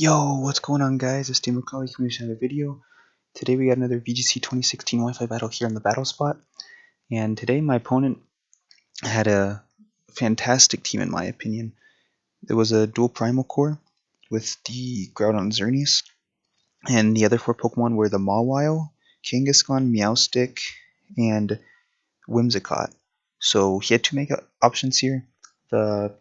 Yo, what's going on, guys? It's Tim McCauley coming to another video. Today we got another VGC 2016 Wi-Fi battle here on the battle spot. And today my opponent had a fantastic team in my opinion. There was a dual primal core with the Groudon Xerneas. And the other four Pokemon were the Mawile, Kangaskhan, Meowstic, and Whimsicott. So he had two mega options here. The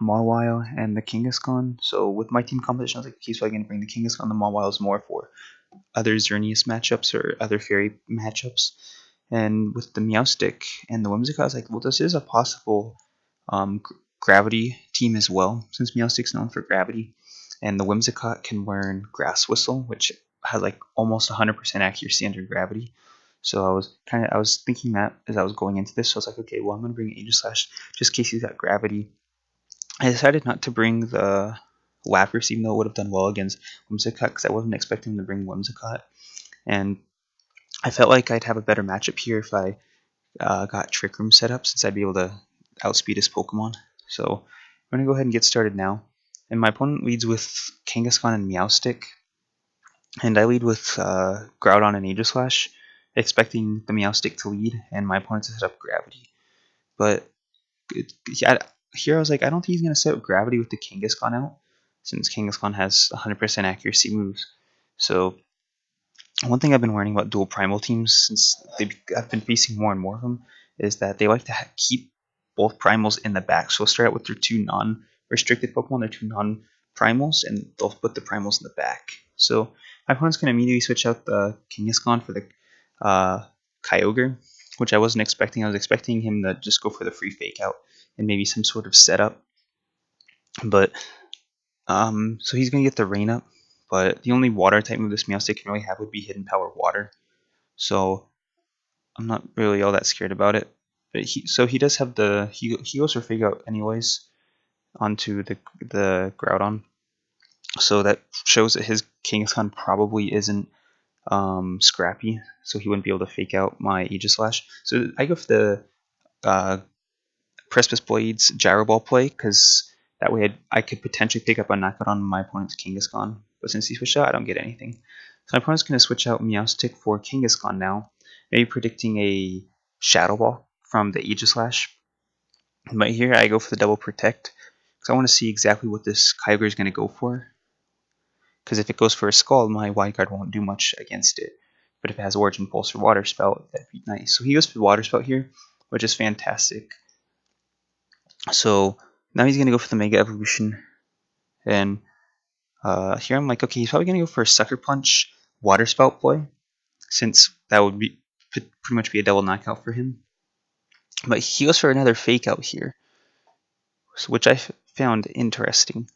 Mawile and the Kangaskhan. So with my team composition, I was like, okay, so I'm going to bring the Kangaskhan. The Mawile is more for other Xerneas matchups or other fairy matchups. And with the Meowstic and the Whimsicott, I was like, well, this is a possible gravity team as well, since Meowstic's known for gravity. And the Whimsicott can learn Grass Whistle, which has like almost 100% accuracy under gravity. So I was thinking that as I was going into this, so I was like, okay, well, I'm going to bring Aegislash just in case he's got gravity. I decided not to bring the Lapras, even though it would have done well against Whimsicott, because I wasn't expecting to bring Whimsicott. And I felt like I'd have a better matchup here if I got Trick Room set up, since I'd be able to outspeed his Pokemon. So I'm going to go ahead and get started now. And my opponent leads with Kangaskhan and Meowstic. And I lead with Groudon and Aegislash, expecting the Meowstic to lead, and my opponent to set up Gravity. But here I was like, I don't think he's going to set up Gravity with the Kangaskhan out, since Kangaskhan has 100% accuracy moves. So one thing I've been learning about dual primal teams, since I've been facing more and more of them, is that they like to keep both primals in the back. So they'll start out with their two non-restricted Pokemon, their two non-primals, and they'll put the primals in the back. So my opponent's going to immediately switch out the Kangaskhan for the Kyogre, which I wasn't expecting. I was expecting him to just go for the free fake out and maybe some sort of setup. But so he's going to get the Rain Up, but the only water type move this Meowstic can really have would be Hidden Power Water. So I'm not really all that scared about it. But he does have the he goes for fake out anyways onto the Groudon. So that shows that his Kangaskhan probably isn't scrappy, so he wouldn't be able to fake out my Aegislash. So I go for the Precipice Blades Gyro Ball play, because that way I could potentially pick up a knockout on my opponent's Kangaskhan. But since he switched out, I don't get anything. So my opponent's going to switch out Meowstic for Kangaskhan now, maybe predicting a Shadow Ball from the Aegislash. But here I go for the Double Protect, because I want to see exactly what this Kyogre is going to go for. Because if it goes for a Scald, my Wild Guard won't do much against it. But if it has Origin Pulse or Water Spout, that'd be nice. So he goes for the Water Spout here, which is fantastic. So now he's going to go for the Mega Evolution. And here I'm like, okay, he's probably going to go for a Sucker Punch Water Spout play, since that would be pretty much be a double knockout for him. But he goes for another Fake Out here, which I found interesting.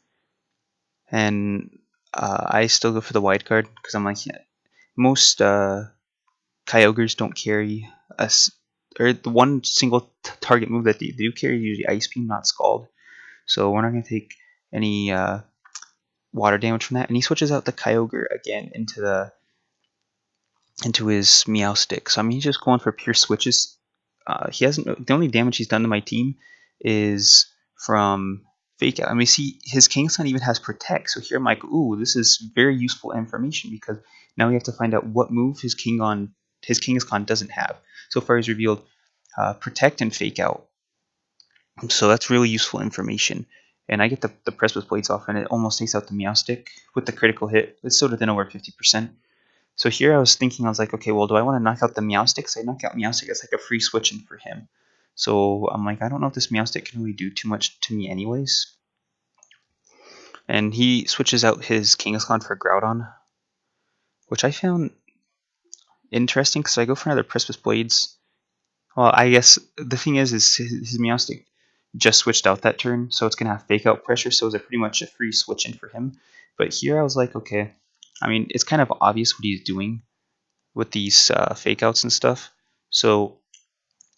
And I still go for the Wide Guard, because I'm like, yeah, most Kyogres don't carry us, or the one single target move that they do carry is usually Ice Beam, not Scald. So we're not going to take any water damage from that. And he switches out the Kyogre again into his Meowstic. So I mean, he's just going for pure switches. The only damage he's done to my team is from Fake Out. I mean, see, his Kangaskhan even has Protect. So here I'm like, ooh, this is very useful information, because now we have to find out what move his Kangaskhan doesn't have. So far he's revealed Protect and Fake Out. So that's really useful information. And I get the Precipice Blades off, and it almost takes out the Meowstic with the critical hit. It's still within over 50%. So here I was thinking, I was like, okay, well, do I want to knock out the Meowstic? Because I knock out Meowstic, it's like a free switch-in for him. So I'm like, I don't know if this Meowstic can really do too much to me anyways. And he switches out his Kangaskhan for Groudon, which I found interesting, because I go for another Precipice Blades. Well, I guess the thing is his Meowstic just switched out that turn, so it's going to have Fake Out pressure, so it's pretty much a free switch-in for him. But here I was like, okay, I mean, it's kind of obvious what he's doing with these Fake Outs and stuff. So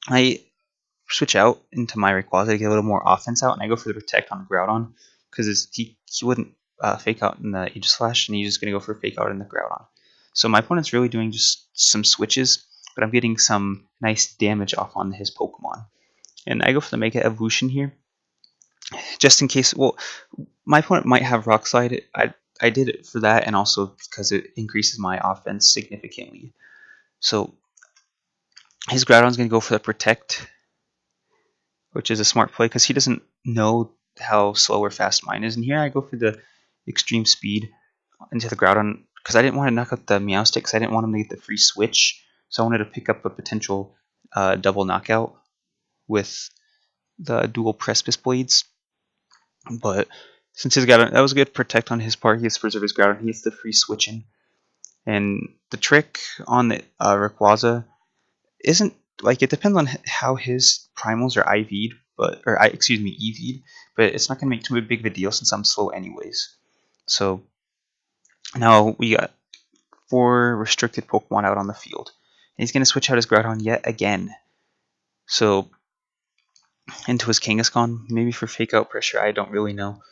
I switch out into my Rayquaza to get a little more offense out, and I go for the Protect on Groudon, because he wouldn't Fake Out in the Aegislash, and he's just going to go for Fake Out in the Groudon. So my opponent's really doing just some switches, but I'm getting some nice damage off on his Pokemon. And I go for the Mega Evolution here, just in case. Well, my opponent might have Rock Slide. I did it for that, and also because it increases my offense significantly. So his Groudon's going to go for the Protect, which is a smart play because he doesn't know how slow or fast mine is. And here I go for the Extreme Speed into the Groudon because I didn't want to knock out the Meowstic because I didn't want him to get the free switch. So I wanted to pick up a potential double knockout with the dual Precipice Blades. But since his Groudon, that was a good protect on his part. He gets to preserve his Groudon. He gets the free switching. And the trick on the Rayquaza isn't like, it depends on how his primals are IV'd, excuse me, EV'd, but it's not gonna make too big of a deal since I'm slow anyways. So now we got 4 restricted Pokemon out on the field. And he's gonna switch out his Groudon yet again. So into his Kangaskhan, maybe for fake out pressure, I don't really know.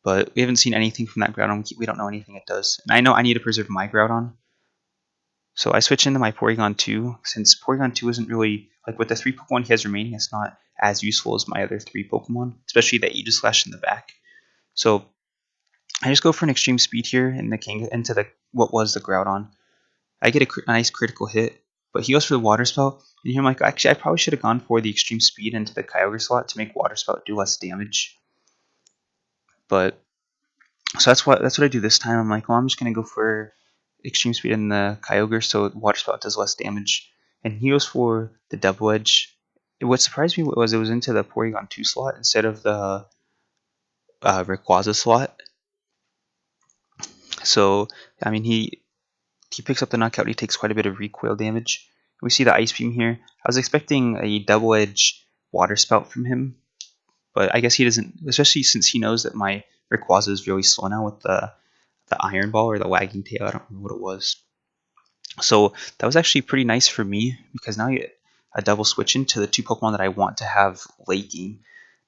But we haven't seen anything from that Groudon. We don't know anything it does. And I know I need to preserve my Groudon. So I switch into my Porygon 2, since Porygon 2 isn't really, like with the 3 Pokemon he has remaining, it's not as useful as my other 3 Pokemon, especially the Aegislash in the back. So I just go for an Extreme Speed here in into the what was the Groudon. I get a nice critical hit, but he goes for the Water Spout, and here I'm like, actually I probably should have gone for the Extreme Speed into the Kyogre slot to make Water Spout do less damage. But so that's what I do this time. I'm like, well, I'm just gonna go for Extreme Speed in the Kyogre so Water Spout does less damage. And he goes for the Double Edge. What surprised me was it was into the Porygon 2 slot instead of the Rayquaza slot. So, I mean, he picks up the knockout. He takes quite a bit of recoil damage. We see the Ice Beam here. I was expecting a Double Edge Water Spout from him, but I guess he doesn't, especially since he knows that my Rayquaza is really slow now with the Iron Ball or the Wagging Tail. I don't remember what it was. So that was actually pretty nice for me because now you get a double switch into the 2 Pokemon that I want to have late game,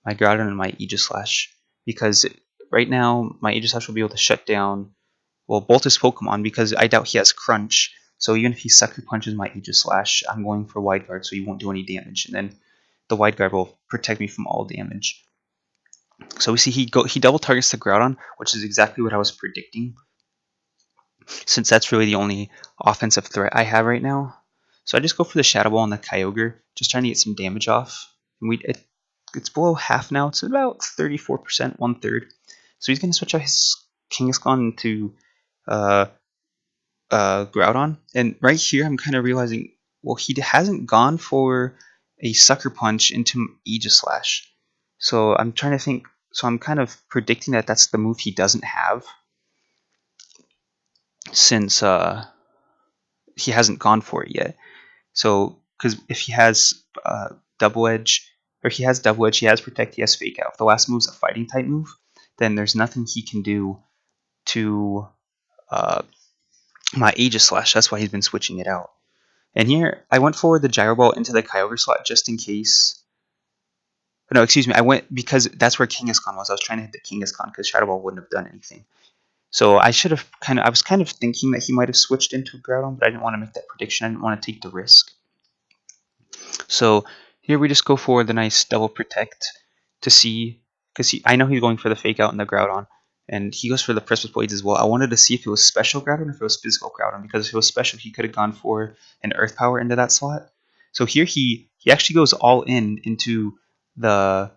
my Groudon and my Aegislash. Because right now my Aegislash will be able to shut down, well, both his Pokemon because I doubt he has Crunch. So even if he Sucker Punches my Aegislash, I'm going for Wide Guard so he won't do any damage. And then the Wide Guard will protect me from all damage. So we see he double targets the Groudon, which is exactly what I was predicting, since that's really the only offensive threat I have right now. So I just go for the Shadow Ball on the Kyogre, just trying to get some damage off. And it's below half now. It's about 34%, 1/3. So he's going to switch out his Kangaskhan into Groudon. And right here, I'm kind of realizing, well, he hasn't gone for a Sucker Punch into Aegislash. So I'm trying to think. So I'm kind of predicting that that's the move he doesn't have, since he hasn't gone for it yet. So, because if he has Double Edge, or he has Double Edge, he has Protect, he has Fake Out. If the last move's a Fighting type move, then there's nothing he can do to my Aegislash. That's why he's been switching it out. And here, I went for the Gyro Ball into the Kyogre slot just in case. No, excuse me, I went because that's where Kangaskhan was. I was trying to hit the Kangaskhan because Shadow Ball wouldn't have done anything. So I was kind of thinking that he might have switched into Groudon, but I didn't want to make that prediction. I didn't want to take the risk. So here we just go for the nice double protect to see, because I know he's going for the fake out in the Groudon, and he goes for the Precipice Blades as well. I wanted to see if it was special Groudon or if it was physical Groudon, because if it was special, he could have gone for an Earth Power into that slot. So here he actually goes all into the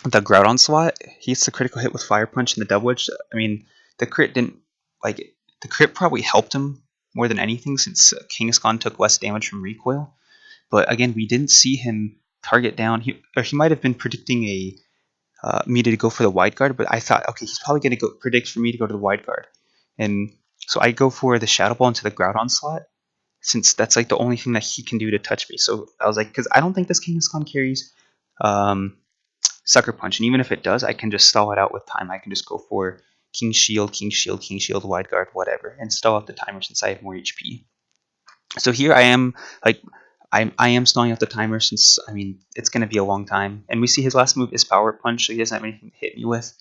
Groudon slot. He gets the critical hit with Fire Punch and the Double Edge. I mean, the crit probably helped him more than anything, since Kangaskhan took less damage from recoil. But again, we didn't see him target down. He might have been predicting me to go for the Wide Guard, but I thought, okay, he's probably going to predict for me to go to the Wide Guard. And so I go for the Shadow Ball into the Groudon slot, since that's like the only thing that he can do to touch me. So I was like, because I don't think this Kangaskhan carries Sucker Punch, and even if it does, I can just stall it out with time. I can just go for King Shield, King Shield, King Shield, Wide Guard, whatever, and stall out the timer since I have more HP. So here I am, like, I am stalling out the timer since, I mean, it's going to be a long time. And we see his last move is Power Punch, so he doesn't have anything to hit me with.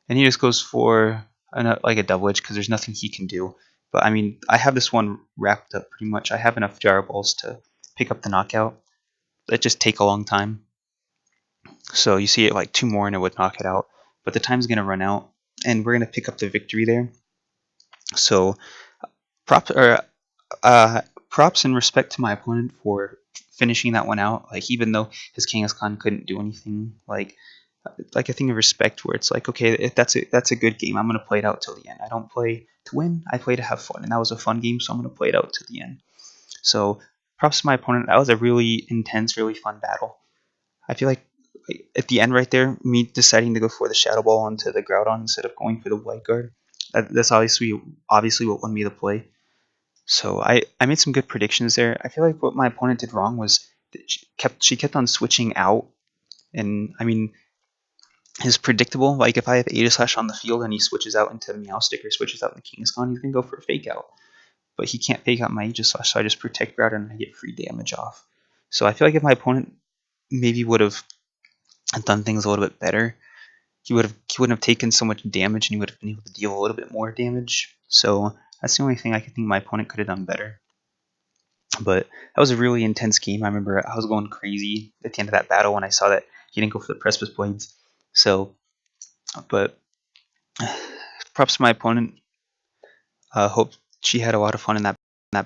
And he just goes for like a Double Edge because there's nothing he can do. But I mean, I have this one wrapped up pretty much. I have enough Gyro Balls to pick up the knockout. That just take a long time. So you see it like 2 more and it would knock it out. But the time's going to run out. and we're gonna pick up the victory there. So props in respect to my opponent for finishing that one out. Like, even though his Kangaskhan couldn't do anything, like a thing of respect where it's like, okay, if that's a good game, I'm gonna play it out till the end. I don't play to win, I play to have fun, and that was a fun game, so I'm gonna play it out to the end. So props to my opponent. That was a really intense, really fun battle. I feel like at the end right there, me deciding to go for the Shadow Ball onto the Groudon instead of going for the White Guard, that's obviously what won me the play. So I made some good predictions there. I feel like what my opponent did wrong was that she kept on switching out, and I mean, it's predictable. Like, if I have Aegislash on the field and he switches out into Meowstic or switches out into Kangaskhan, he's gonna go for a fake out. But he can't fake out my Aegislash, so I just protect Groudon and I get free damage off. So I feel like if my opponent maybe would have done things a little bit better, he wouldn't have taken so much damage, and he would have been able to deal a little bit more damage. So that's the only thing I can think my opponent could have done better. But that was a really intense game. I remember I was going crazy at the end of that battle when I saw that he didn't go for the Precipice Blades. So, but props to my opponent. Hope she had a lot of fun in that